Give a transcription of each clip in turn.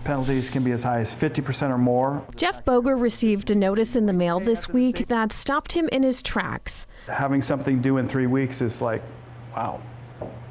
penalties can be as high as 50% or more. Jeff Boger received a notice in the mail this week that stopped him in his tracks. Having something due in 3 weeks is like, wow.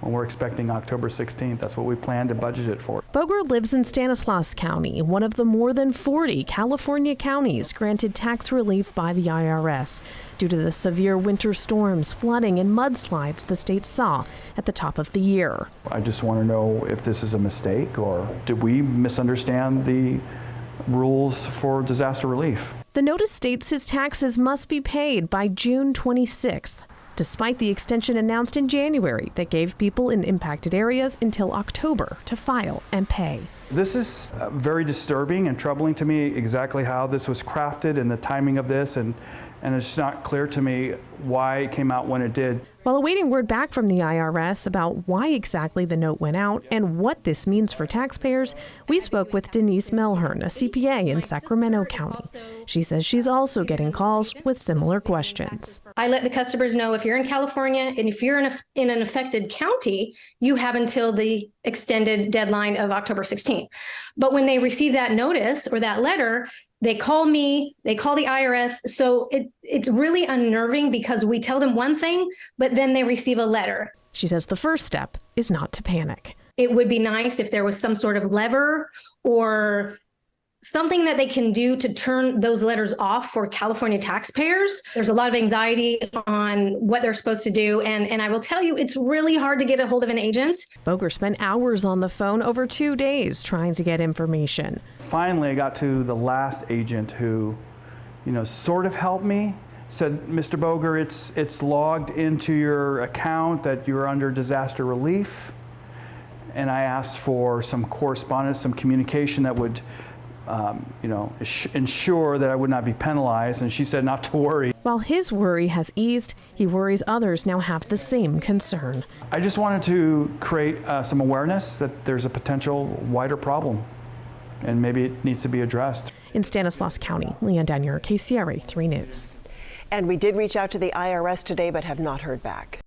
When we're expecting October 16th, that's what we planned and budgeted for. Boger lives in Stanislaus County, one of the more than 40 California counties granted tax relief by the IRS due to the severe winter storms, flooding, and mudslides the state saw at the top of the year. I just want to know if this is a mistake or did we misunderstand the rules for disaster relief? The notice states his taxes must be paid by June 26th. Despite the extension announced in January that gave people in impacted areas until October to file and pay. This is very disturbing and troubling to me, exactly how this was crafted and the timing of this, and it's not clear to me why it came out when it did. While awaiting word back from the IRS about why exactly the note went out and what this means for taxpayers, we spoke with Denise Melhern, a CPA in Sacramento County. She says she's also getting calls with similar questions. I let the customers know if you're in California and if you're in an affected county, you have until the extended deadline of October 16th. But when they receive that notice or that letter, they call me, they call the IRS. So it's really unnerving because we tell them one thing, but then they receive a letter. She says the first step is not to panic. It would be nice if there was some sort of lever or something that they can do to turn those letters off for California taxpayers. There's a lot of anxiety on what they're supposed to do. And I will tell you, it's really hard to get a hold of an agent. Boger spent hours on the phone over 2 days trying to get information. Finally, I got to the last agent who, sort of helped me. Said, Mr. Boger, it's logged into your account that you're under disaster relief. And I asked for some correspondence, some communication that would ensure that I would not be penalized, and she said not to worry. While his worry has eased, he worries others now have the same concern. I just wanted to create some awareness that there's a potential wider problem, and maybe it needs to be addressed. In Stanislaus County, Leanne Danier, KCRA 3 News. And we did reach out to the IRS today, but have not heard back.